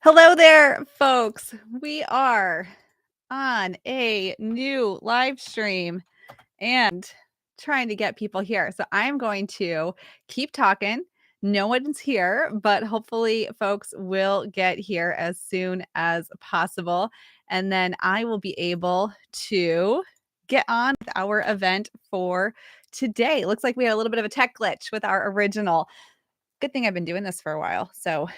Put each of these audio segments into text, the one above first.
Hello there, folks. We are on a new live stream and trying to get people here. So I'm going to keep talking. No one's here, but hopefully, folks will get here as soon as possible. And then I will be able to get on with our event for today. Looks like we had a little bit of a tech glitch with our original. Good thing I've been doing this for a while. So,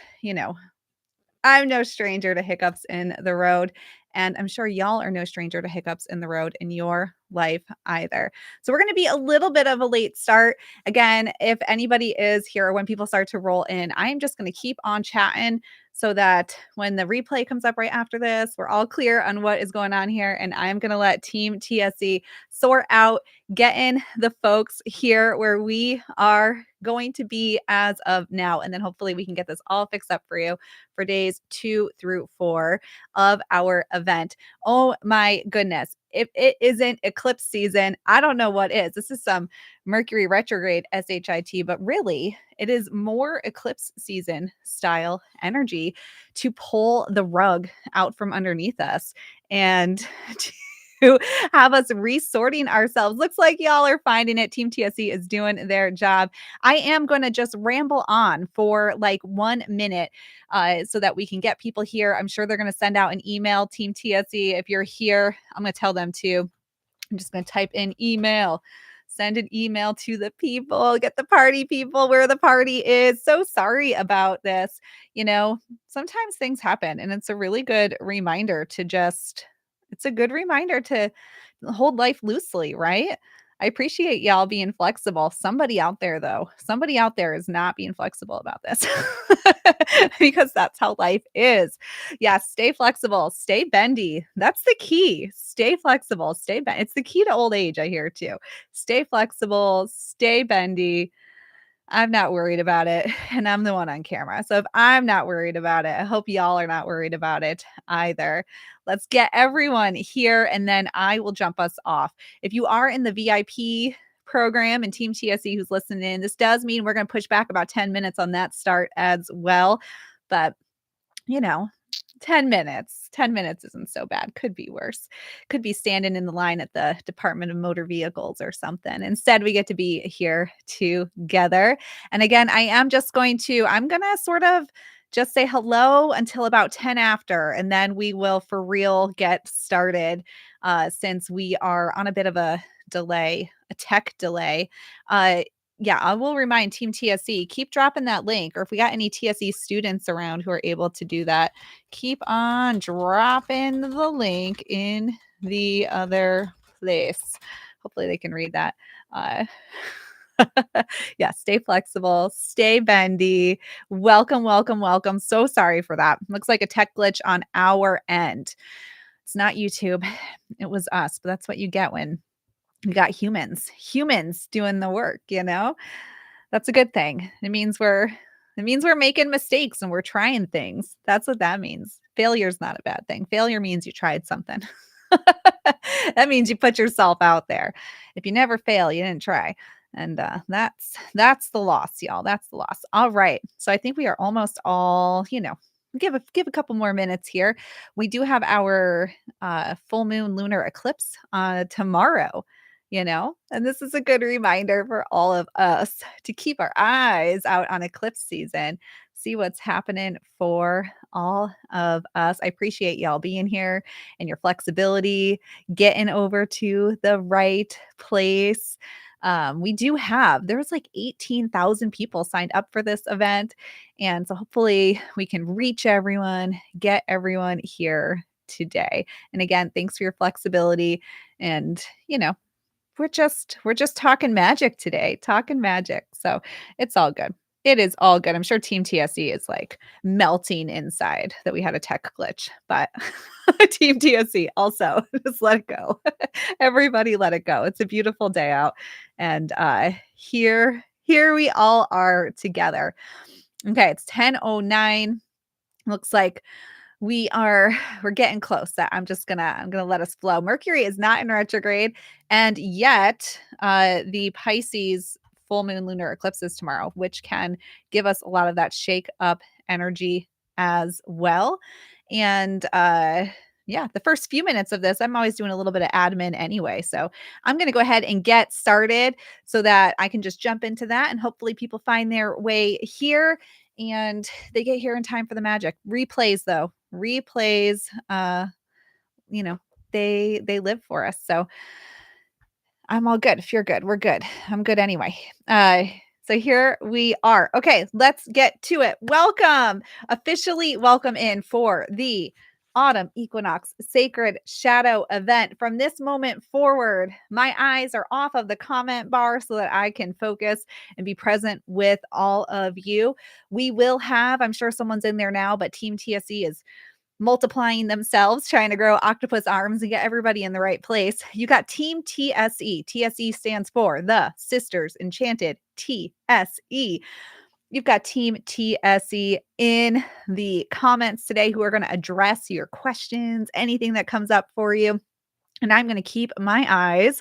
I'm no stranger to hiccups in the road, and I'm sure y'all are no stranger to hiccups in the road in your life either. So we're going to be a little bit of a late start. Again, if anybody is here when people start to roll in, I am just going to keep on chatting so that when the replay comes up right after this, we're all clear on what is going on here. And I'm going to let Team TSE sort out getting the folks here where we are going to be as of now. And then hopefully we can get this all fixed up for you for days 2 through 4 of our event. Oh my goodness. If it isn't eclipse season, I don't know what is. This is some Mercury retrograde SHIT, but really it is more eclipse season style energy to pull the rug out from underneath us and to have us resorting ourselves. Looks like y'all are finding it. Team TSE is doing their job. I am going to just ramble on for like 1 minute so that we can get people here. I'm sure they're going to send out an email. Team TSE, if you're here, I'm going to tell them to. I'm just going to type in email. Send an email to the people, get the party people where the party is. So sorry about this. Sometimes things happen, and it's a really good reminder to it's a good reminder to hold life loosely, right? I appreciate y'all being flexible. Somebody out there, though, somebody out there is not being flexible about this because that's how life is. Yeah, stay flexible, stay bendy. That's the key. Stay flexible, stay bendy. It's the key to old age, I hear too. Stay flexible, stay bendy. I'm not worried about it. And I'm the one on camera. So if I'm not worried about it, I hope y'all are not worried about it either. Let's get everyone here and then I will jump us off. If you are in the VIP program and Team TSE who's listening in, this does mean we're going to push back about 10 minutes on that start as well. But, you know, 10 minutes. 10 minutes isn't so bad. Could be worse. Could be standing in the line at the Department of Motor Vehicles or something. Instead, we get to be here together. And again, I'm going to sort of just say hello until about 10 after, and then we will for real get started since we are on a bit of a delay, a tech delay. Yeah, I will remind Team TSE, keep dropping that link, or if we got any TSE students around who are able to do that, keep on dropping the link in the other place. Hopefully they can read that. Yeah, stay flexible, stay bendy. Welcome, welcome, welcome. So sorry for that. Looks like a tech glitch on our end. It's not YouTube. It was us, but that's what you get when you got humans doing the work, That's a good thing. It means we're making mistakes and we're trying things. That's what that means. Failure's not a bad thing. Failure means you tried something. That means you put yourself out there. If you never fail, you didn't try. And that's the loss, y'all. That's the loss. All right. So I think we are almost all, give a couple more minutes here. We do have our full moon lunar eclipse tomorrow, and this is a good reminder for all of us to keep our eyes out on eclipse season, see what's happening for all of us. I appreciate y'all being here and your flexibility, getting over to the right place. There was like 18,000 people signed up for this event. And so hopefully we can reach everyone, get everyone here today. And again, thanks for your flexibility. And, we're just talking magic today, talking magic. So it's all good. It is all good. I'm sure Team TSE is like melting inside that we had a tech glitch, but Team TSE also just let it go. Everybody let it go. It's a beautiful day out. And here we all are together. Okay, it's 10:09. Looks like we're getting close. I'm gonna let us flow. Mercury is not in retrograde, and yet the Pisces full moon lunar eclipse is tomorrow, which can give us a lot of that shake up energy as well. And yeah, the first few minutes of this, I'm always doing a little bit of admin anyway. So I'm going to go ahead and get started so that I can just jump into that and hopefully people find their way here and they get here in time for the magic. Replays though. Replays you know, they live for us. So I'm all good. If you're good, we're good. I'm good anyway. So here we are. Okay, let's get to it. Welcome, officially welcome in for the Autumn Equinox Sacred Shadow event. From this moment forward, my eyes are off of the comment bar so that I can focus and be present with all of you. We will have, I'm sure someone's in there now, but Team TSE is multiplying themselves, trying to grow octopus arms and get everybody in the right place. You got Team TSE. TSE stands for the Sisters Enchanted TSE. You've got Team TSE in the comments today who are going to address your questions, anything that comes up for you. And I'm going to keep my eyes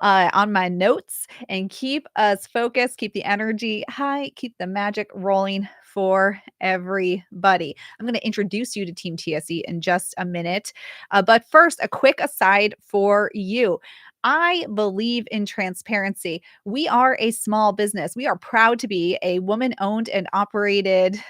on my notes and keep us focused, keep the energy high, keep the magic rolling for everybody. I'm going to introduce you to Team TSE in just a minute. But first, a quick aside for you. I believe in transparency. We are a small business. We are proud to be a woman owned and operated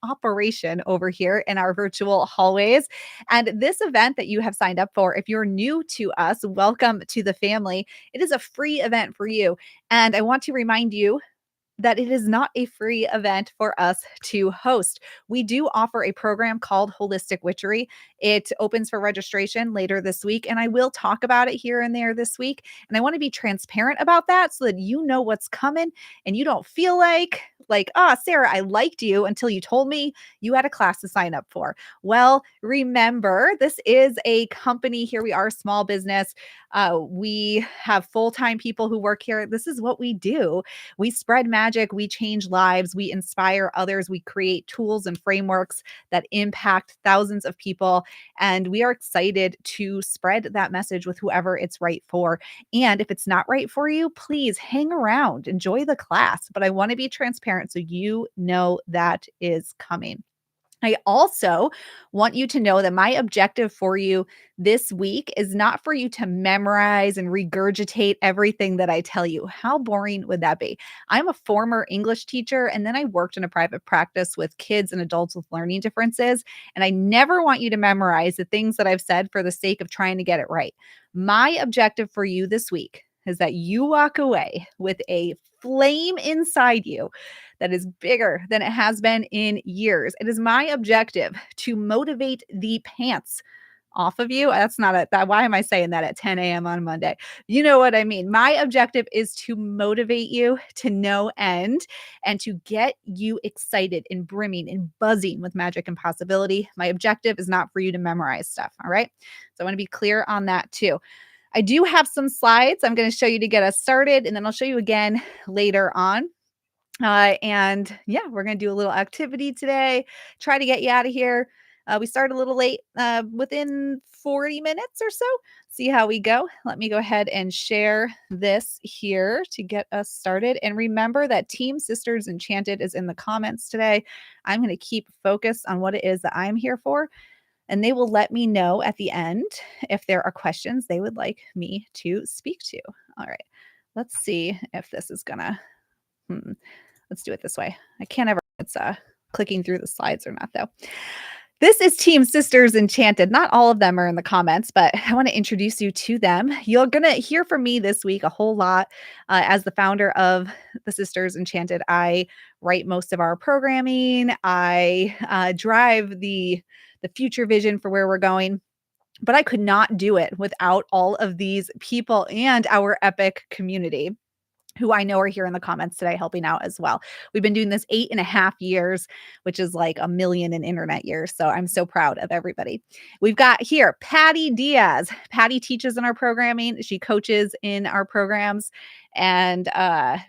operation over here in our virtual hallways. And this event that you have signed up for, if you're new to us, welcome to the family. It is a free event for you. And I want to remind you that it is not a free event for us to host. We do offer a program called Holistic Witchery. It opens for registration later this week, and I will talk about it here and there this week. And I want to be transparent about that so that you know what's coming and you don't feel like, Sarah, I liked you until you told me you had a class to sign up for. Well, remember, this is a company. Here we are, a small business. We have full-time people who work here. This is what we do. We spread magic, we change lives, we inspire others, we create tools and frameworks that impact thousands of people. And we are excited to spread that message with whoever it's right for. And if it's not right for you, please hang around, enjoy the class. But I want to be transparent so you know that is coming. I also want you to know that my objective for you this week is not for you to memorize and regurgitate everything that I tell you. How boring would that be? I'm a former English teacher, and then I worked in a private practice with kids and adults with learning differences. And I never want you to memorize the things that I've said for the sake of trying to get it right. My objective for you this week is that you walk away with a flame inside you that is bigger than it has been in years. It is my objective to motivate the pants off of you. That's not a that why am I saying that at 10 a.m. on Monday? You know what I mean. My objective is to motivate you to no end and to get you excited and brimming and buzzing with magic and possibility. My objective is not for you to memorize stuff. All right. So I want to be clear on that too. I do have some slides I'm going to show you to get us started, and then I'll show you again later on. And yeah, we're going to do a little activity today, try to get you out of here. We started a little late, within 40 minutes or so. See how we go. Let me go ahead and share this here to get us started. And remember that Team Sisters Enchanted is in the comments today. I'm going to keep focused on what it is that I'm here for. And they will let me know at the end if there are questions they would like me to speak to. All right, let's see if this is gonna, let's do it this way. I can't ever, it's clicking through the slides or not though. This is Team Sisters Enchanted. Not all of them are in the comments, but I want to introduce you to them. You're going to hear from me this week a whole lot. As the founder of the Sisters Enchanted, I write most of our programming. I drive the future vision for where we're going. But I could not do it without all of these people and our epic community, who I know are here in the comments today helping out as well. We've been doing this 8.5 years, which is like a million in internet years. So I'm so proud of everybody. We've got here Patty Diaz. Patty teaches in our programming. She coaches in our programs. And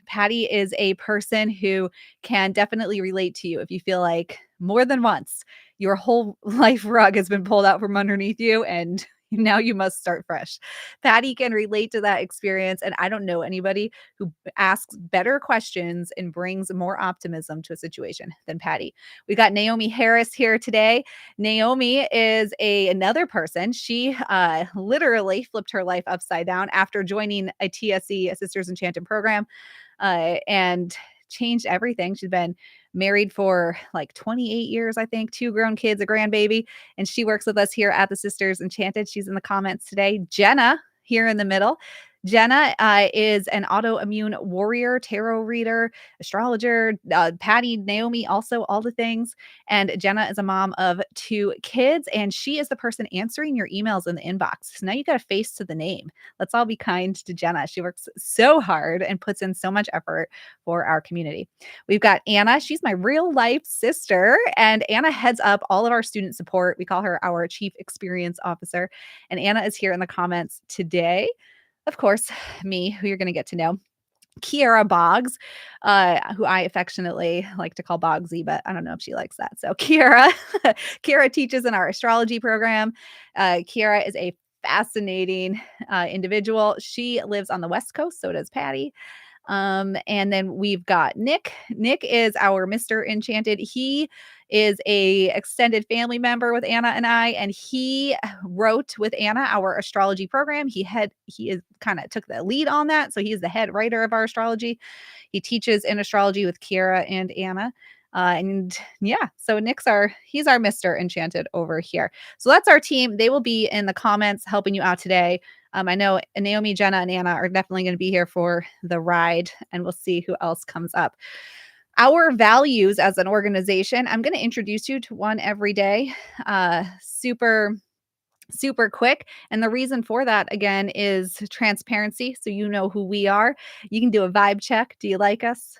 Patty is a person who can definitely relate to you if you feel like more than once your whole life rug has been pulled out from underneath you and Now you must start fresh. Patty can relate to that experience. And I don't know anybody who asks better questions and brings more optimism to a situation than Patty. We got Naomi Harris here today. Naomi is another person. She literally flipped her life upside down after joining a TSE, a Sisters Enchanted program, and changed everything. She's been married for like 28 years, I think, two grown kids, a grandbaby, and she works with us here at the Sisters Enchanted. She's in the comments today. Jenna here in the middle. Jenna is an autoimmune warrior, tarot reader, astrologer. Patty, Naomi, also all the things. And Jenna is a mom of two kids, and she is the person answering your emails in the inbox. So now you got a face to the name. Let's all be kind to Jenna. She works so hard and puts in so much effort for our community. We've got Anna. She's my real life sister, and Anna heads up all of our student support. We call her our Chief Experience Officer. And Anna is here in the comments today. Of course, me, who you're going to get to know. Kiara Boggs, who I affectionately like to call Boggsy, but I don't know if she likes that. So Kiara, Kiara teaches in our astrology program. Kiara is a fascinating individual. She lives on the West Coast, so does Patty. And then we've got Nick. Nick is our Mr. Enchanted. He is a extended family member with Anna and I, and he wrote with Anna our astrology program. He is kind of took the lead on that. So he's the head writer of our astrology. He teaches in astrology with Kiara and Anna. And yeah, so he's our Mr. Enchanted over here. So that's our team. They will be in the comments helping you out today. I know Naomi, Jenna, and Anna are definitely going to be here for the ride, and we'll see who else comes up. Our values as an organization, I'm going to introduce you to one every day. Super quick. And the reason for that, again, is transparency. So you know who we are. You can do a vibe check. Do you like us?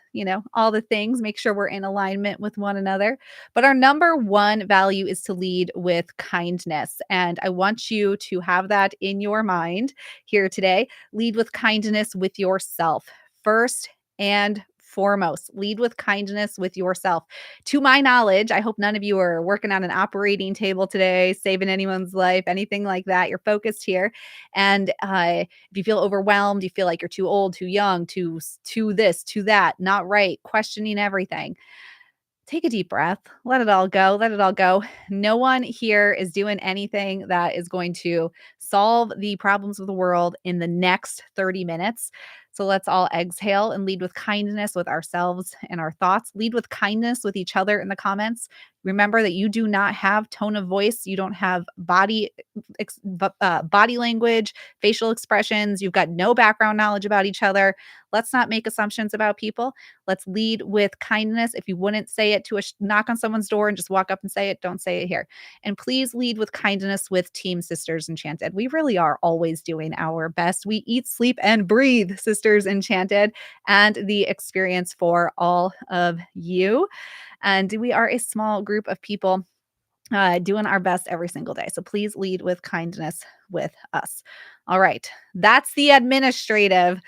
All the things, make sure we're in alignment with one another. But our number one value is to lead with kindness. And I want you to have that in your mind here today. Lead with kindness with yourself first and foremost. Lead with kindness with yourself. To my knowledge, I hope none of you are working on an operating table today, saving anyone's life, anything like that. You're focused here. And if you feel overwhelmed, you feel like you're too old, too young, too this, too that, not right, questioning everything, take a deep breath. Let it all go. Let it all go. No one here is doing anything that is going to solve the problems of the world in the next 30 minutes. So let's all exhale and lead with kindness with ourselves and our thoughts. Lead with kindness with each other in the comments. Remember that you do not have tone of voice. You don't have body language, facial expressions. You've got no background knowledge about each other. Let's not make assumptions about people. Let's lead with kindness. If you wouldn't say it to knock on someone's door and just walk up and say it, don't say it here. And please lead with kindness with Team Sisters Enchanted. We really are always doing our best. We eat, sleep, and breathe Sisters Enchanted and the experience for all of you. And we are a small group of people doing our best every single day. So please lead with kindness with us. All right. That's the administrative.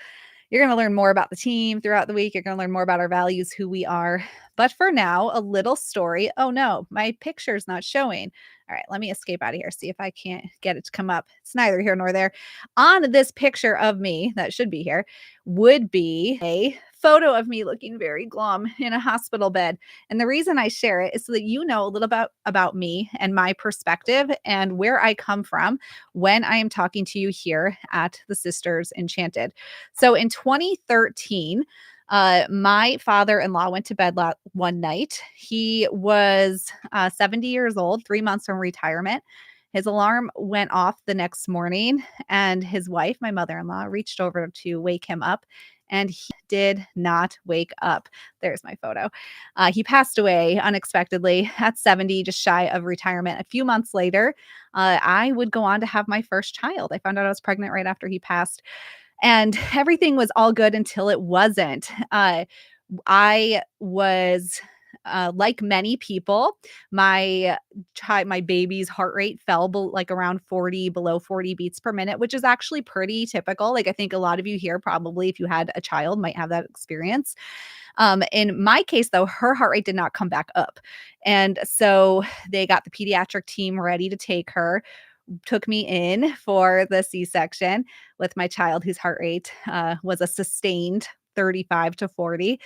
You're going to learn more about the team throughout the week. You're going to learn more about our values, who we are. But for now, a little story. Oh no, my picture's not showing. All right, let me escape out of here, see if I can't get it to come up. It's neither here nor there. On this picture of me that should be here would be a photo of me looking very glum in a hospital bed. And the reason I share it is so that you know a little about me and my perspective and where I come from when I am talking to you here at the Sisters Enchanted. So in 2013, my father-in-law went to bed one night. He was 70 years old, 3 months from retirement. His alarm went off the next morning, and his wife, my mother-in-law, reached over to wake him up, and he did not wake up. There's my photo. He passed away unexpectedly at 70, just shy of retirement. A few months later, I would go on to have my first child. I found out I was pregnant right after he passed. And everything was all good until it wasn't. I was like many people, my baby's heart rate fell like around 40, below 40 beats per minute, which is actually pretty typical. Like I think a lot of you here probably, if you had a child, might have that experience. In my case, though, her heart rate did not come back up. And so they got the pediatric team ready to take her. took me in for the C-section with my child whose heart rate was a sustained 35 to 40.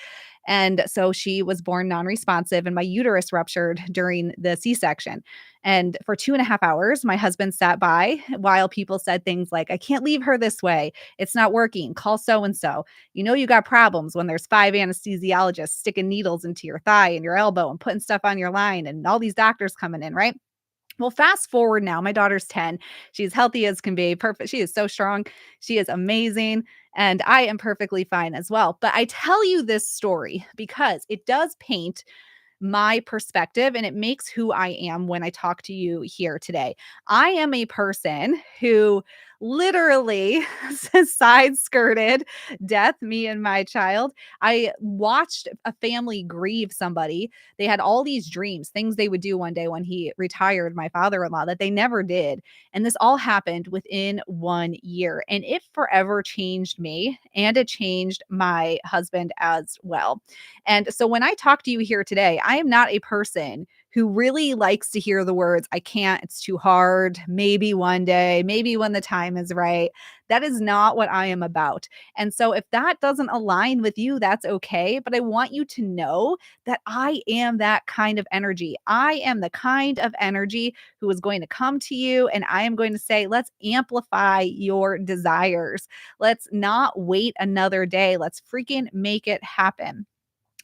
And so she was born non responsive, and my uterus ruptured during the C section. And for 2.5 hours, my husband sat by while people said things like, I can't leave her this way. It's not working. Call so and so. You know, you got problems when there's 5 anesthesiologists sticking needles into your thigh and your elbow and putting stuff on your line, and all these doctors coming in, right? Well, fast forward now, my daughter's 10. She's healthy as can be. Perfect. She is so strong. She is amazing. And I am perfectly fine as well. But I tell you this story because it does paint my perspective and it makes who I am when I talk to you here today. I am a person who literally side skirted death, me and my child. I watched a family grieve somebody. They had all these dreams, things they would do one day when he retired, my father in law, that they never did. And this all happened within 1 year. And it forever changed me and it changed my husband as well. And so when I talk to you here today, I am not a person who really likes to hear the words, I can't, it's too hard, maybe one day, maybe when the time is right. That is not what I am about. And so if that doesn't align with you, that's okay. But I want you to know that I am that kind of energy. I am the kind of energy who is going to come to you and I am going to say, let's amplify your desires. Let's not wait another day. Let's freaking make it happen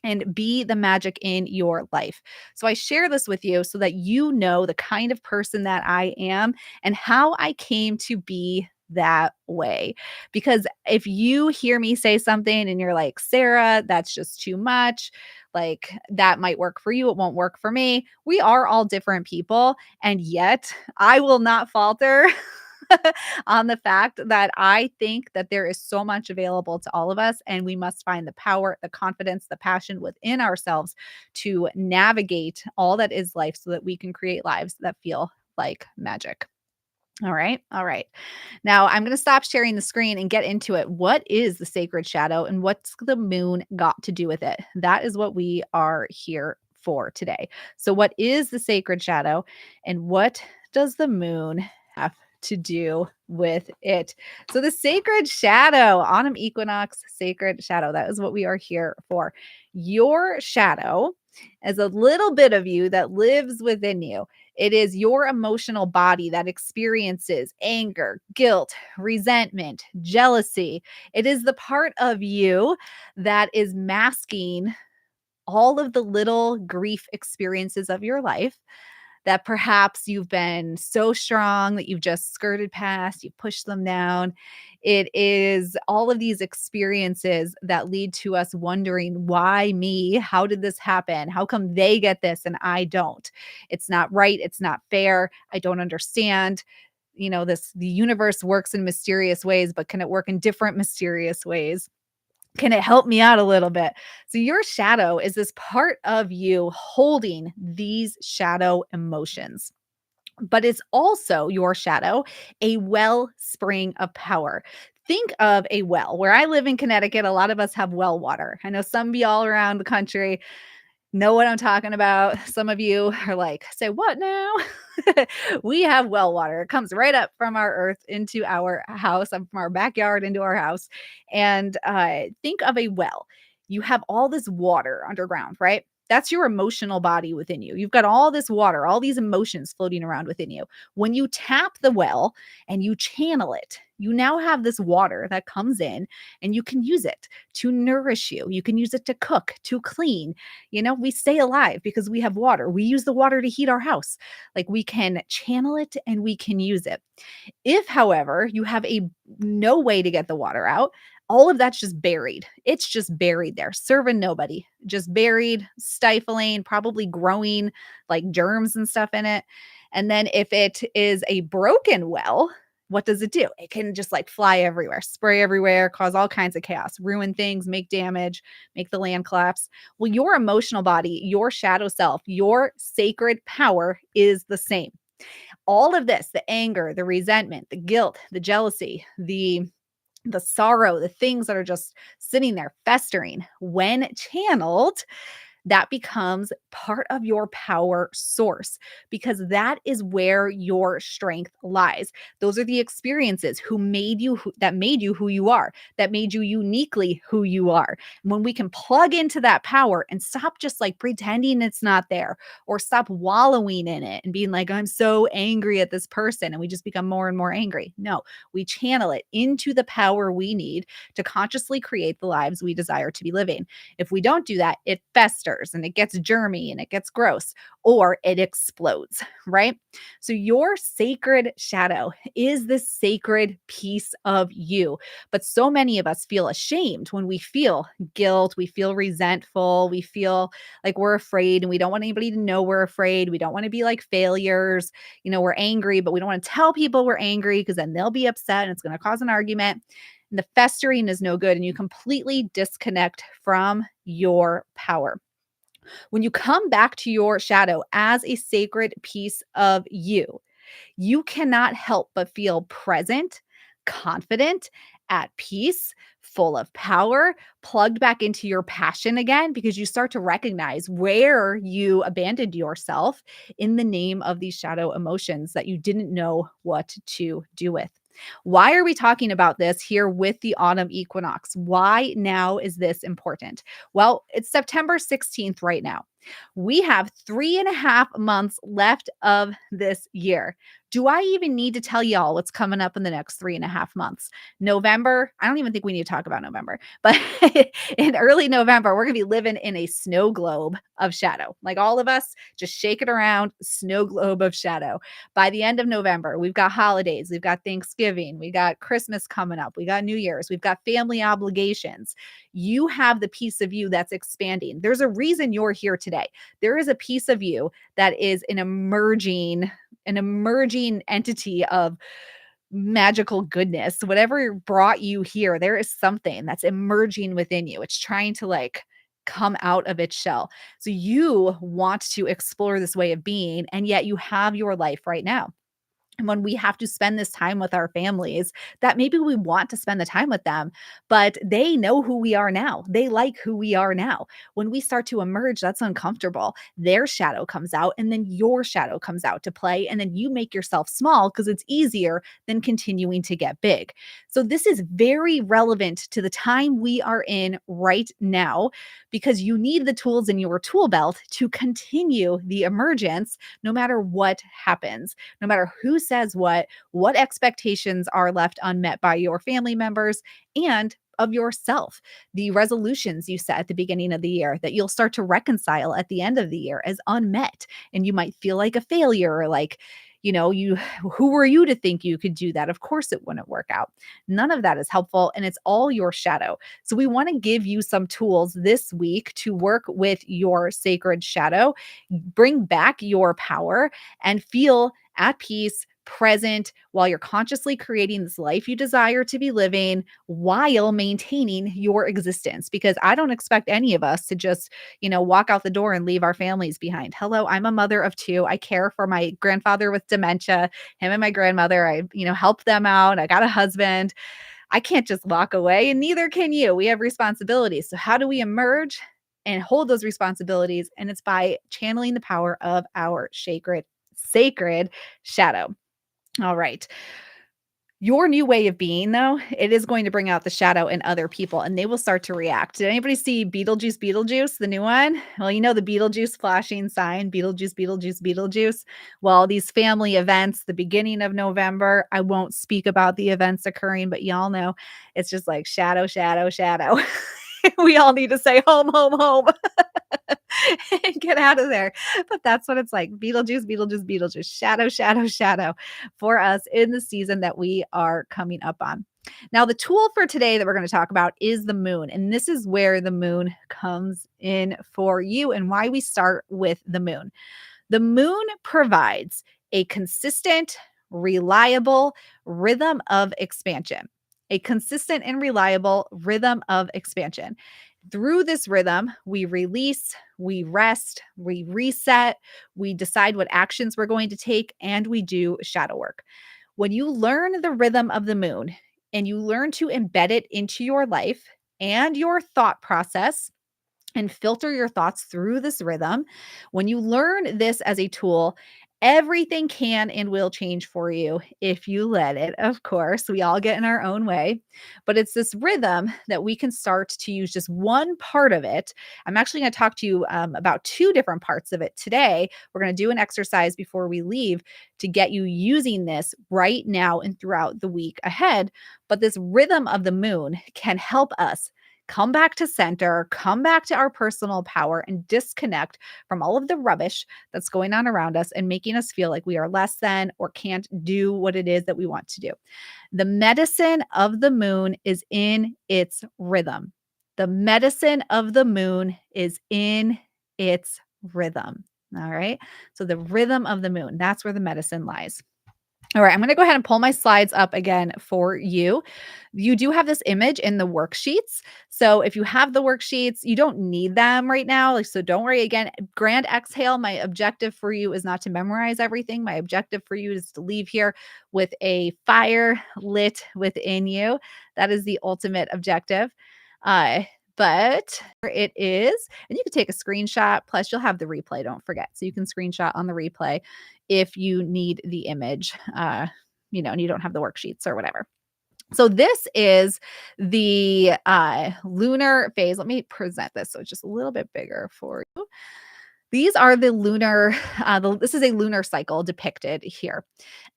and be the magic in your life. So I share this with you so that you know the kind of person that I am and how I came to be that way. Because if you hear me say something and you're like, Sarah, that's just too much, like that might work for you, it won't work for me. We are all different people. And yet I will not falter on the fact that I think that there is so much available to all of us, and we must find the power, the confidence, the passion within ourselves to navigate all that is life so that we can create lives that feel like magic. All right. All right. Now I'm going to stop sharing the screen and get into it. What is the sacred shadow and what's the moon got to do with it? That is what we are here for today. So, what is the sacred shadow and what does the moon have to do with it? So, the sacred shadow, autumn equinox, sacred shadow, that is what we are here for. Your shadow is a little bit of you that lives within you. It is your emotional body that experiences anger, guilt, resentment, jealousy. It is the part of you that is masking all of the little grief experiences of your life that perhaps you've been so strong that you've just skirted past, you pushed them down. It is all of these experiences that lead to us wondering, why me? How did this happen? How come they get this and I don't? It's not right. It's not fair. I don't understand. The universe works in mysterious ways, but can it work in different mysterious ways? Can it help me out a little bit? So, your shadow is this part of you holding these shadow emotions, but it's also your shadow, a wellspring of power. Think of a well. Where I live in Connecticut, a lot of us have well water. I know some of y'all around the country know what I'm talking about. Some of you are like, say what now? We have well water. It comes right up from our earth into our house, from our backyard into our house. And think of a well. You have all this water underground, right? That's your emotional body within you. You've got all this water, all these emotions floating around within you. When you tap the well and you channel it, you now have this water that comes in and you can use it to nourish you. You can use it to cook, to clean. We stay alive because we have water. We use the water to heat our house. Like, we can channel it and we can use it. If, however, you have no way to get the water out, all of that's just buried. It's just buried there, serving nobody, just buried, stifling, probably growing like germs and stuff in it. And then if it is a broken well, what does it do? It can just like fly everywhere, spray everywhere, cause all kinds of chaos, ruin things, make damage, make the land collapse. Well, your emotional body, your shadow self, your sacred power is the same. All of this, the anger, the resentment, the guilt, the jealousy, the sorrow, the things that are just sitting there festering, when channeled, that becomes part of your power source because that is where your strength lies. Those are the experiences that made you who you are, that made you uniquely who you are. When we can plug into that power and stop just like pretending it's not there or stop wallowing in it and being like, I'm so angry at this person, and we just become more and more angry. No, we channel it into the power we need to consciously create the lives we desire to be living. If we don't do that, it festers and it gets germy and it gets gross or it explodes, right? So, your sacred shadow is this sacred piece of you. But so many of us feel ashamed when we feel guilt, we feel resentful, we feel like we're afraid and we don't want anybody to know we're afraid. We don't want to be like failures. We're angry, but we don't want to tell people we're angry because then they'll be upset and it's going to cause an argument. And the festering is no good, and you completely disconnect from your power. When you come back to your shadow as a sacred piece of you, you cannot help but feel present, confident, at peace, full of power, plugged back into your passion again, because you start to recognize where you abandoned yourself in the name of these shadow emotions that you didn't know what to do with. Why are we talking about this here with the autumn equinox? Why now is this important? Well, it's September 16th right now. We have 3.5 months left of this year. Do I even need to tell y'all what's coming up in the next 3.5 months? November, I don't even think we need to talk about November, but in early November, we're going to be living in a snow globe of shadow. Like all of us, just shake it around, snow globe of shadow. By the end of November, we've got holidays, we've got Thanksgiving, we got Christmas coming up, we got New Year's, we've got family obligations. You have the piece of you that's expanding. There's a reason you're here today. There is a piece of you that is an emerging entity of magical goodness. Whatever brought you here, there is something that's emerging within you. It's trying to like come out of its shell. So you want to explore this way of being, and yet you have your life right now. And when we have to spend this time with our families, that maybe we want to spend the time with them, but they know who we are now. They like who we are now. When we start to emerge, that's uncomfortable. Their shadow comes out, and then your shadow comes out to play. And then you make yourself small because it's easier than continuing to get big. So, this is very relevant to the time we are in right now because you need the tools in your tool belt to continue the emergence no matter what happens, no matter who says what expectations are left unmet by your family members and of yourself, the resolutions you set at the beginning of the year that you'll start to reconcile at the end of the year as unmet. And you might feel like a failure or like, you who were you to think you could do that? Of course it wouldn't work out. None of that is helpful, and it's all your shadow. So we want to give you some tools this week to work with your sacred shadow, bring back your power, and feel at peace, present, while you're consciously creating this life you desire to be living while maintaining your existence. Because I don't expect any of us to just, walk out the door and leave our families behind. Hello, I'm a mother of two. I care for my grandfather with dementia, him and my grandmother. I, help them out. I got a husband. I can't just walk away, and neither can you. We have responsibilities. So, how do we emerge and hold those responsibilities? And it's by channeling the power of our sacred shadow. All right. Your new way of being, though, it is going to bring out the shadow in other people, and they will start to react. Did anybody see Beetlejuice, the new one? Well, the Beetlejuice flashing sign, Beetlejuice. Well, these family events, the beginning of November, I won't speak about the events occurring, but y'all know it's just like shadow, shadow, shadow. We all need to say home, home, home. And get out of there. But that's what it's like. Beetlejuice, shadow, shadow, shadow for us in the season that we are coming up on. Now, the tool for today that we're going to talk about is the moon. And this is where the moon comes in for you and why we start with the moon. The moon provides a consistent, reliable rhythm of expansion. A consistent and reliable rhythm of expansion. Through this rhythm, we release, we rest, we reset, we decide what actions we're going to take, and we do shadow work. When you learn the rhythm of the moon and you learn to embed it into your life and your thought process, and filter your thoughts through this rhythm. When you learn this as a tool, everything can and will change for you if you let it. Of course, we all get in our own way, but it's this rhythm that we can start to use just one part of it. I'm actually going to talk to you about two different parts of it today. We're going to do an exercise before we leave to get you using this right now and throughout the week ahead. But this rhythm of the moon can help us come back to center, come back to our personal power, and disconnect from all of the rubbish that's going on around us and making us feel like we are less than or can't do what it is that we want to do. The medicine of the moon is in its rhythm. The medicine of the moon is in its rhythm. All right. So, the rhythm of the moon, that's where the medicine lies. All right, I'm going to go ahead and pull my slides up again for you. You do have this image in the worksheets. So if you have the worksheets, you don't need them right now. Like, so don't worry. Again, grand exhale. My objective for you is not to memorize everything. My objective for you is to leave here with a fire lit within you. That is the ultimate objective. Uh, but it is, and you can take a screenshot. Plus, you'll have the replay. Don't forget. So you can screenshot on the replay if you need the image, and you don't have the worksheets or whatever. So this is the lunar phase. Let me present this so it's just a little bit bigger for you. These are the lunar, this is a lunar cycle depicted here.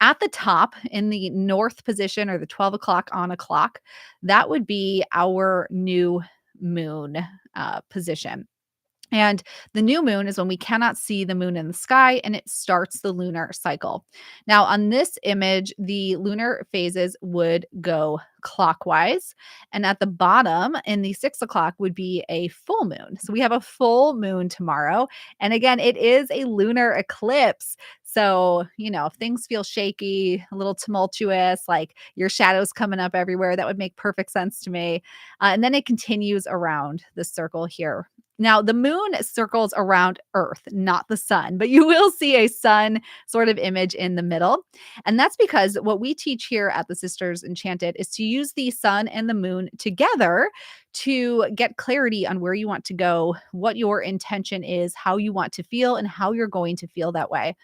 At the top in the north position, or the 12 o'clock on a clock, that would be our new moon position. And the new moon is when we cannot see the moon in the sky, and it starts the lunar cycle. Now, on this image, the lunar phases would go clockwise. And at the bottom in the 6 o'clock would be a full moon. So we have a full moon tomorrow. And again, it is a lunar eclipse. So, if things feel shaky, a little tumultuous, like your shadow's coming up everywhere, that would make perfect sense to me. And then it continues around the circle here. Now, the moon circles around Earth, not the sun, but you will see a sun sort of image in the middle. And that's because what we teach here at the Sisters Enchanted is to use the sun and the moon together to get clarity on where you want to go, what your intention is, how you want to feel, and how you're going to feel that way.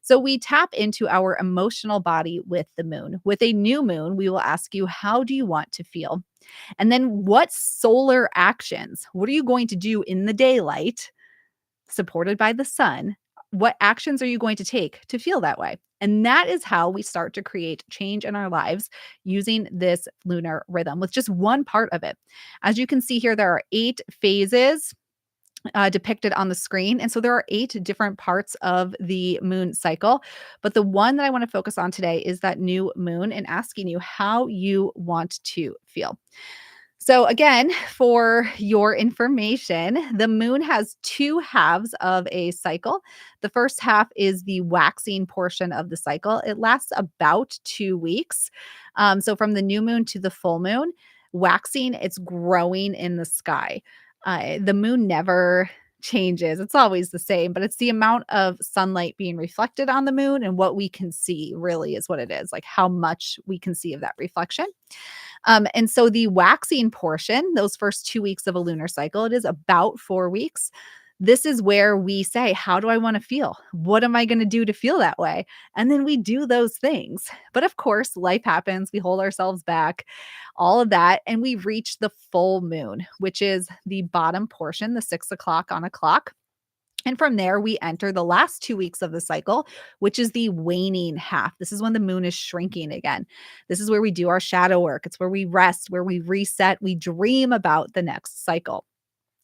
So we tap into our emotional body with the moon. With a new moon, we will ask you, how do you want to feel? And then what solar actions? What are you going to do in the daylight, supported by the sun? What actions are you going to take to feel that way? And that is how we start to create change in our lives using this lunar rhythm with just one part of it. As you can see here, there are 8 phases depicted on the screen. And so there are 8 different parts of the moon cycle. But the one that I want to focus on today is that new moon and asking you how you want to feel. So, again, for your information, the moon has 2 halves of a cycle. The first half is the waxing portion of the cycle. It lasts about 2 weeks. So, from the new moon to the full moon, waxing, it's growing in the sky. The moon never changes. It's always the same, but it's the amount of sunlight being reflected on the moon and what we can see really is what it is, like how much we can see of that reflection. And so the waxing portion, those first 2 weeks of a lunar cycle, it is about 4 weeks. This is where we say, how do I want to feel? What am I going to do to feel that way? And then we do those things. But of course, life happens. We hold ourselves back, all of that. And we reach the full moon, which is the bottom portion, the 6 o'clock on a clock. And from there, we enter the last 2 weeks of the cycle, which is the waning half. This is when the moon is shrinking again. This is where we do our shadow work. It's where we rest, where we reset, we dream about the next cycle.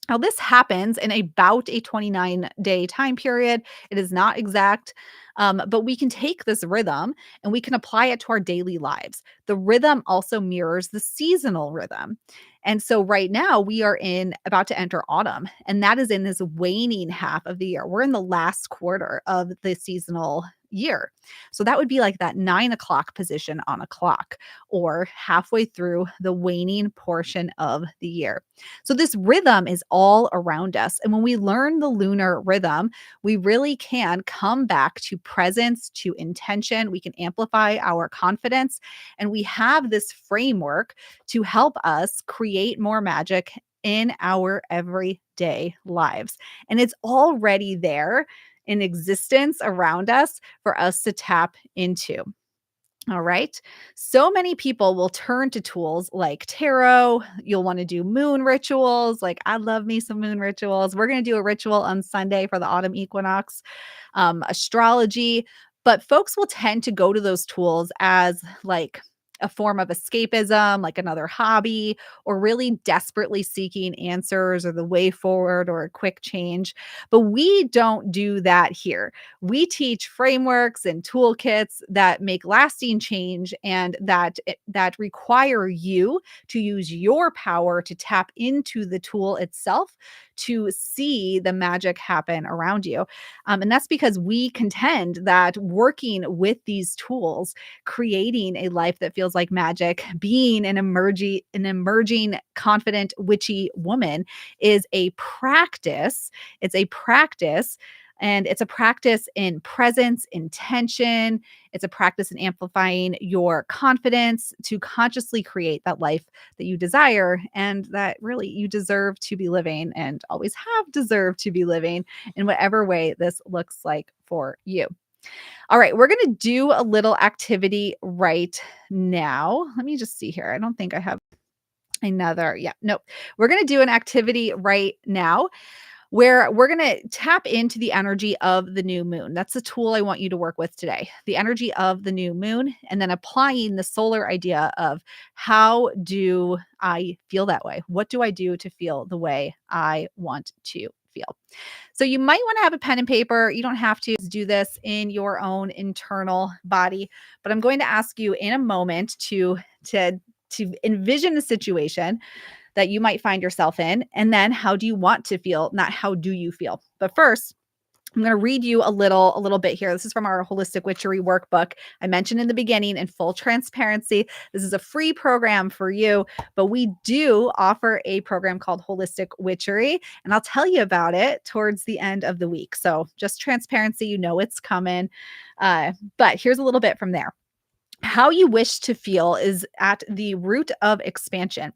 Now, this happens in about a 29-day time period. It is not exact, but we can take this rhythm and we can apply it to our daily lives. The rhythm also mirrors the seasonal rhythm. And so right now we are about to enter autumn, and that is in this waning half of the year. We're in the last quarter of the seasonal year. So that would be like that 9 o'clock position on a clock, or halfway through the waning portion of the year. So this rhythm is all around us. And when we learn the lunar rhythm, we really can come back to presence, to intention. We can amplify our confidence. And we have this framework to help us create more magic in our everyday lives. And it's already there in existence around us for us to tap into. All right. So many people will turn to tools like tarot. You'll want to do moon rituals. Like, I love me some moon rituals. We're going to do a ritual on Sunday for the autumn equinox, astrology. But folks will tend to go to those tools as like a form of escapism, like another hobby, or really desperately seeking answers or the way forward or a quick change. But we don't do that here. We teach frameworks and toolkits that make lasting change and that require you to use your power to tap into the tool itself to see the magic happen around you. And that's because we contend that working with these tools, creating a life that feels like magic, being an emerging confident witchy woman is a practice. It's a practice, and it's a practice in presence, intention. It's a practice in amplifying your confidence to consciously create that life that you desire and that really you deserve to be living and always have deserved to be living in whatever way this looks like for you. All right, we're going to do a little activity right now. Let me just see here. I don't think I have another. Yeah, nope. We're going to do an activity right now where we're going to tap into the energy of the new moon. That's the tool I want you to work with today. The energy of the new moon, and then applying the solar idea of how do I feel that way? What do I do to feel the way I want to feel? So you might want to have a pen and paper. You don't have to do this in your own internal body, but I'm going to ask you in a moment to envision a situation that you might find yourself in. And then how do you want to feel, not how do you feel. But first, I'm going to read you a little bit here. This is from our holistic witchery workbook. I mentioned in the beginning, in full transparency, this is a free program for you, but we do offer a program called Holistic Witchery, and I'll tell you about it towards the end of the week. So just transparency, you know it's coming. But here's a little bit from there. How you wish to feel is at the root of expansion.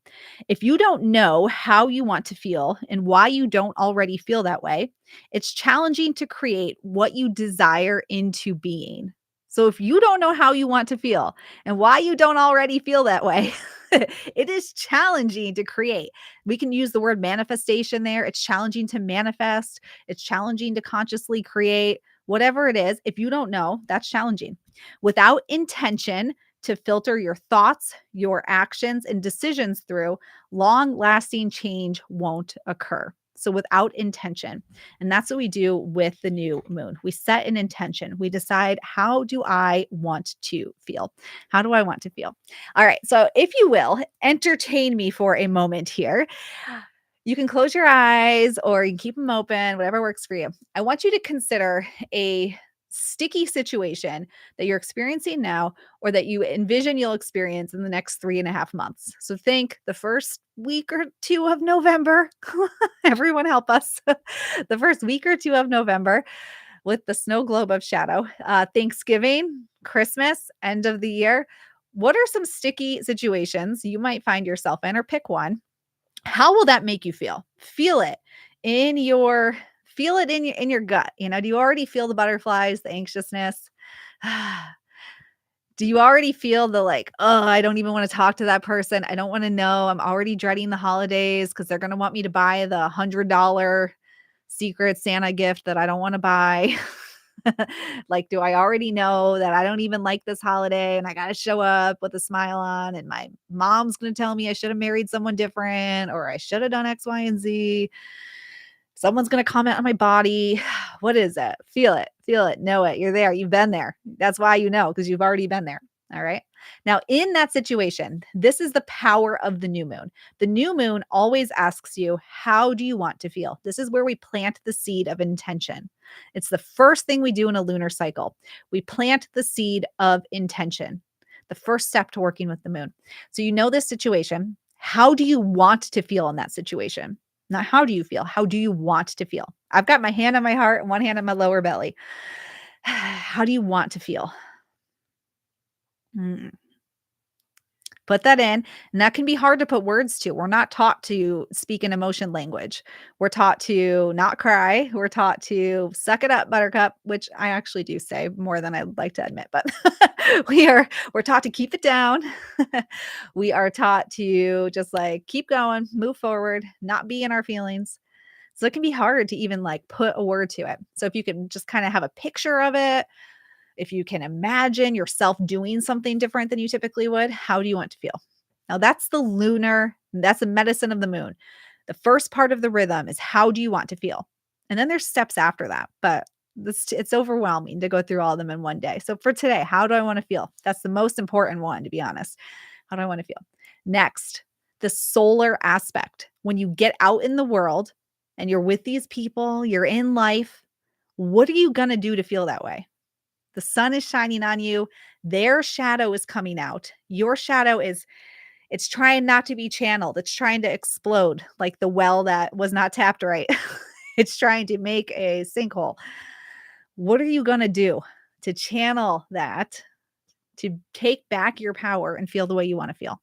If you don't know how you want to feel and why you don't already feel that way, it's challenging to create what you desire into being. So if you don't know how you want to feel and why you don't already feel that way, it is challenging to create. We can use the word manifestation there. It's challenging to manifest, it's challenging to consciously create. Whatever it is, if you don't know, that's challenging. Without intention to filter your thoughts, your actions, and decisions through, long lasting change won't occur. So, without intention. And that's what we do with the new moon. We set an intention. We decide, how do I want to feel? How do I want to feel? All right. So, if you will, entertain me for a moment here. You can close your eyes or you can keep them open, whatever works for you. I want you to consider a sticky situation that you're experiencing now or that you envision you'll experience in the next 3.5 months. So think the first week or two of November. Everyone help us. The first week or two of November with the snow globe of shadow. Thanksgiving, Christmas, end of the year. What are some sticky situations you might find yourself in, or pick one? How will that make you feel? In your feel it in your gut. Do you already feel the butterflies, the anxiousness? Do you already feel the like, oh, I don't even want to talk to that person. I don't want to know. I'm already dreading the holidays because they're going to want me to buy the $100 secret Santa gift that I don't want to buy. Like, do I already know that I don't even like this holiday and I got to show up with a smile on and my mom's going to tell me I should have married someone different or I should have done X, Y, and Z. Someone's going to comment on my body. What is it? Feel it, know it. You're there. You've been there. That's why you know, because you've already been there. All right. Now, in that situation, this is the power of the new moon. The new moon always asks you, how do you want to feel? This is where we plant the seed of intention. It's the first thing we do in a lunar cycle. We plant the seed of intention, the first step to working with the moon. So, you know this situation. How do you want to feel in that situation? Not how do you feel? How do you want to feel? I've got my hand on my heart and one hand on my lower belly. How do you want to feel? Mm. Put that in, and that can be hard to put words to. We're not taught to speak in emotion language. We're taught to not cry. We're taught to suck it up, buttercup, which I actually do say more than I'd like to admit, but we're taught to keep it down. We are taught to just like keep going, move forward, not be in our feelings. So it can be hard to even like put a word to it. So if you can just kind of have a picture of it, if you can imagine yourself doing something different than you typically would, how do you want to feel? Now, that's the lunar, that's the medicine of the moon. The first part of the rhythm is how do you want to feel? And then there's steps after that, but it's overwhelming to go through all of them in one day. So for today, how do I want to feel? That's the most important one, to be honest. How do I want to feel? Next, the solar aspect. When you get out in the world and you're with these people, you're in life, what are you going to do to feel that way? The sun is shining on you. Their shadow is coming out. Your shadow is it's trying not to be channeled. It's trying to explode like the well that was not tapped right. It's trying to make a sinkhole. What are you going to do to channel that, to take back your power and feel the way you want to feel?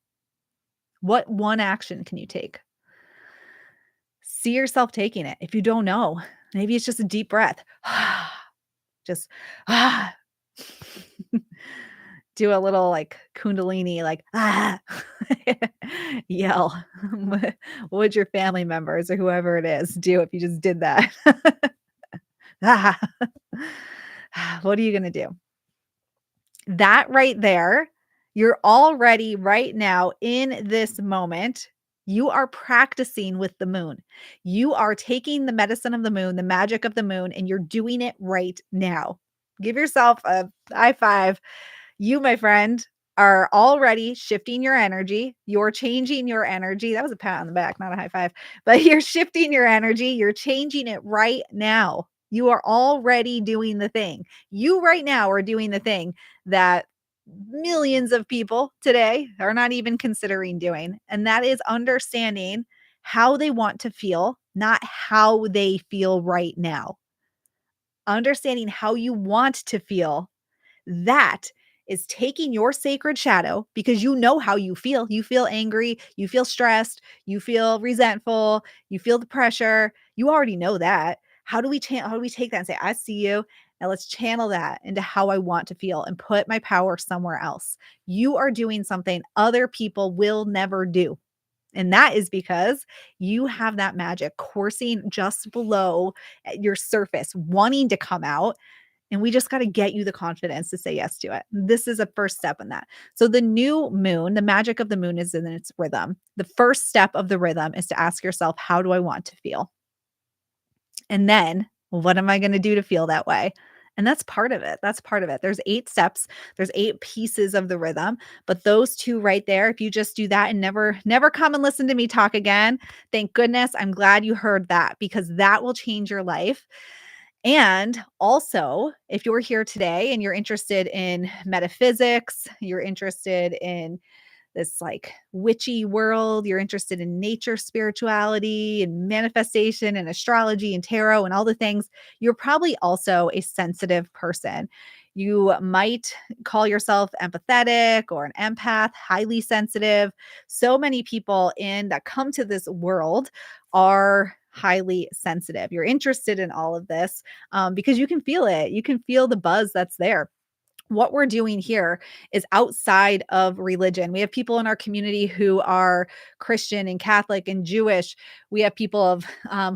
What one action can you take? See yourself taking it. If you don't know, maybe it's just a deep breath. Just do a little like kundalini, like yell. What would your family members or whoever it is do if you just did that? Ah. What are you gonna do? That right there, you're already right now in this moment. You are practicing with the moon. You are taking the medicine of the moon, the magic of the moon, and you're doing it right now. Give yourself a high five. You, my friend, are already shifting your energy. You're changing your energy. That was a pat on the back, not a high five, but you're shifting your energy. You're changing it right now. You are already doing the thing. You right now are doing the thing that millions of people today are not even considering doing. And that is understanding how they want to feel, not how they feel right now. Understanding how you want to feel, that is taking your sacred shadow because you know how you feel. You feel angry, you feel stressed, you feel resentful, you feel the pressure. You already know that. How do we take that and say, I see you. Now let's channel that into how I want to feel and put my power somewhere else. You are doing something other people will never do. And that is because you have that magic coursing just below your surface, wanting to come out, and we just got to get you the confidence to say yes to it. This is a first step in that. So, the new moon, the magic of the moon is in its rhythm. The first step of the rhythm is to ask yourself, how do I want to feel? And then, what am I going to do to feel that way? And that's part of it. That's part of it. There's 8 steps, there's 8 pieces of the rhythm, but those 2 right there, if you just do that and never come and listen to me talk again, thank goodness. I'm glad you heard that because that will change your life. And also, if you're here today and you're interested in metaphysics, you're interested in this like witchy world, you're interested in nature spirituality and manifestation and astrology and tarot and all the things, you're probably also a sensitive person. You might call yourself empathetic or an empath, highly sensitive. So many people in that come to this world are highly sensitive. You're interested in all of this because you can feel it. You can feel the buzz that's there. What we're doing here is outside of religion. We have people in our community who are Christian and Catholic and Jewish. We have people of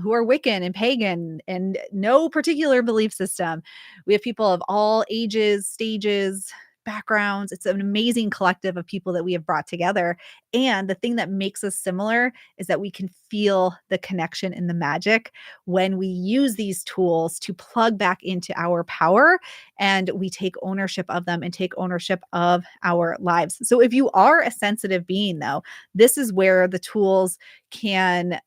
who are Wiccan and pagan and no particular belief system. We have people of all ages, stages, backgrounds. It's an amazing collective of people that we have brought together. And the thing that makes us similar is that we can feel the connection and the magic when we use these tools to plug back into our power and we take ownership of them and take ownership of our lives. So if you are a sensitive being, though, this is where the tools can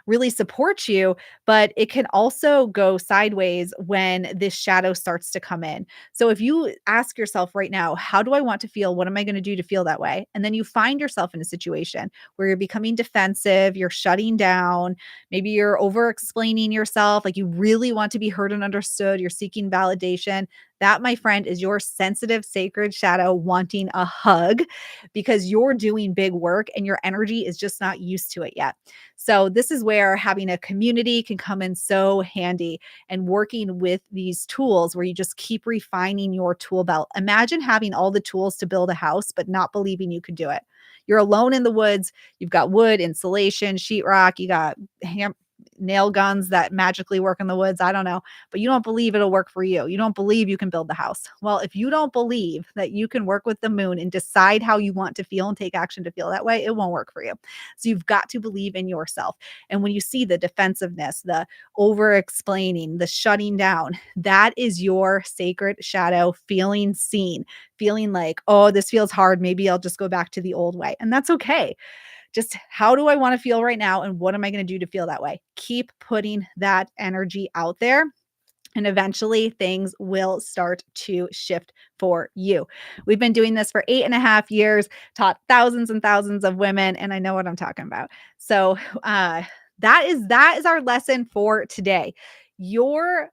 really support you, but it can also go sideways when this shadow starts to come in. So if you ask yourself right now, how do I want to feel? What am I going to do to feel that way? And then you find yourself in a situation where you're becoming defensive, you're shutting down, maybe you're over explaining yourself, like you really want to be heard and understood, you're seeking validation. That, my friend, is your sensitive, sacred shadow wanting a hug because you're doing big work and your energy is just not used to it yet. So, this is where having a community can come in so handy and working with these tools where you just keep refining your tool belt. Imagine having all the tools to build a house, but not believing you could do it. You're alone in the woods. You've got wood, insulation, sheetrock, you got nail guns that magically work in the woods. I don't know, but you don't believe it'll work for you. You don't believe you can build the house. Well, if you don't believe that you can work with the moon and decide how you want to feel and take action to feel that way, it won't work for you. So you've got to believe in yourself. And when you see the defensiveness, the over explaining, the shutting down, that is your sacred shadow feeling seen, feeling like, oh, this feels hard. Maybe I'll just go back to the old way. And that's okay. Just how do I want to feel right now? And what am I going to do to feel that way? Keep putting that energy out there. And eventually things will start to shift for you. We've been doing this for 8.5 years, taught thousands and thousands of women, and I know what I'm talking about. So that is our lesson for today.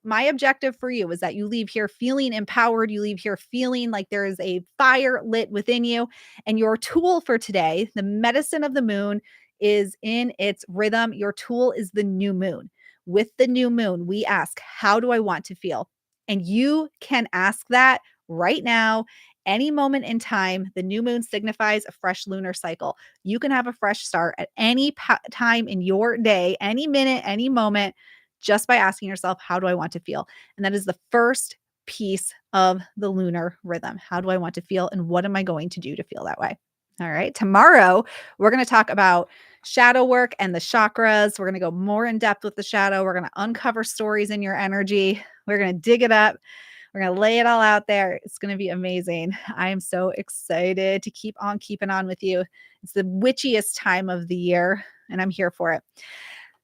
My objective for you is that you leave here feeling empowered. You leave here feeling like there is a fire lit within you. And your tool for today, the medicine of the moon, is in its rhythm. Your tool is the new moon. With the new moon, we ask, how do I want to feel? And you can ask that right now, any moment in time. The new moon signifies a fresh lunar cycle. You can have a fresh start at any time in your day, any minute, any moment, just by asking yourself, how do I want to feel? And that is the first piece of the lunar rhythm. How do I want to feel? And what am I going to do to feel that way? All right. Tomorrow, we're going to talk about shadow work and the chakras. We're going to go more in depth with the shadow. We're going to uncover stories in your energy. We're going to dig it up. We're going to lay it all out there. It's going to be amazing. I am so excited to keep on keeping on with you. It's the witchiest time of the year, and I'm here for it.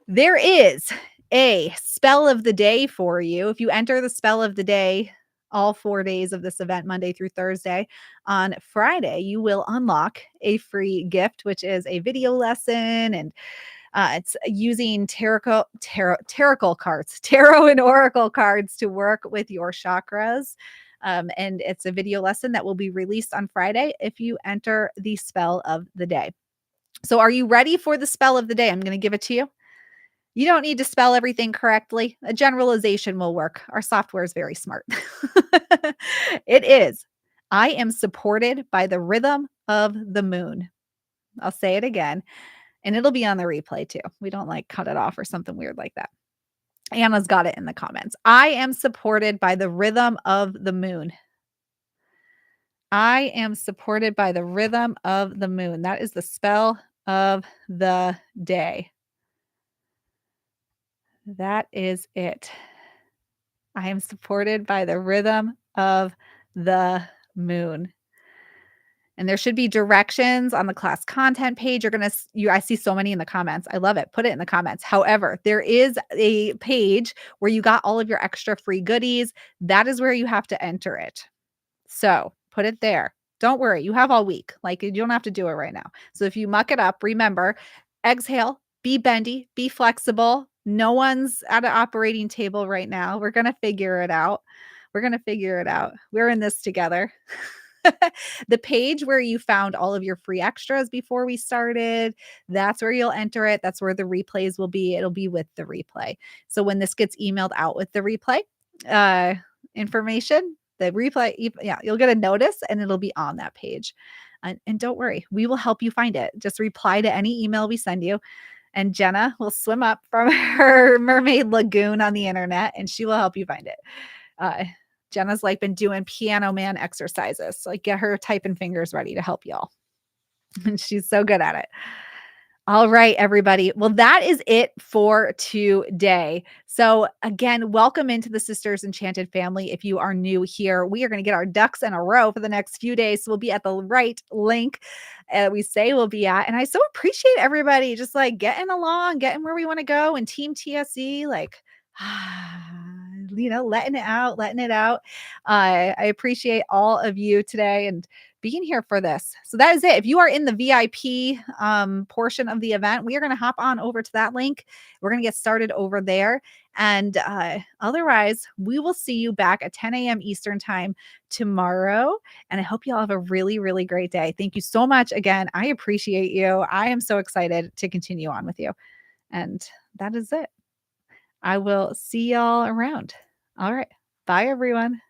There is a spell of the day for you. If you enter the spell of the day, all 4 days of this event, Monday through Thursday, on Friday, you will unlock a free gift, which is a video lesson. And it's using tarot cards, tarot and oracle cards to work with your chakras. And it's a video lesson that will be released on Friday if you enter the spell of the day. So are you ready for the spell of the day? I'm going to give it to you. You don't need to spell everything correctly. A generalization will work. Our software is very smart. It is. I am supported by the rhythm of the moon. I'll say it again, and it'll be on the replay too. We don't like cut it off or something weird like that. Anna's got it in the comments. I am supported by the rhythm of the moon. I am supported by the rhythm of the moon. That is the spell of the day. That is it. I am supported by the rhythm of the moon. And there should be directions on the class content page. I see so many in the comments. I love it. Put it in the comments. However, there is a page where you got all of your extra free goodies. That is where you have to enter it. So put it there. Don't worry. You have all week. Like, you don't have to do it right now. So if you muck it up, remember, exhale, be bendy, be flexible. No one's at an operating table right now. We're going to figure it out. We're in this together. The page where you found all of your free extras before we started, that's where you'll enter it. That's where the replays will be. It'll be with the replay. So when this gets emailed out with the replay information, you'll get a notice and it'll be on that page. And don't worry, we will help you find it. Just reply to any email we send you. And Jenna will swim up from her mermaid lagoon on the internet and she will help you find it. Jenna's like been doing piano man exercises. So like get her typing fingers ready to help y'all. And she's so good at it. All right, everybody. Well, that is it for today. So again, welcome into the Sisters Enchanted family. If you are new here, we are going to get our ducks in a row for the next few days. So we'll be at the right link we say we'll be at. And I so appreciate everybody just like getting along, getting where we want to go, and Team TSE, like, letting it out, letting it out. I appreciate all of you today and being here for this. So that is it. If you are in the VIP portion of the event, we are going to hop on over to that link. We're going to get started over there. And otherwise, we will see you back at 10 a.m. Eastern time tomorrow. And I hope you all have a really, really great day. Thank you so much again. I appreciate you. I am so excited to continue on with you. And that is it. I will see y'all around. All right. Bye, everyone.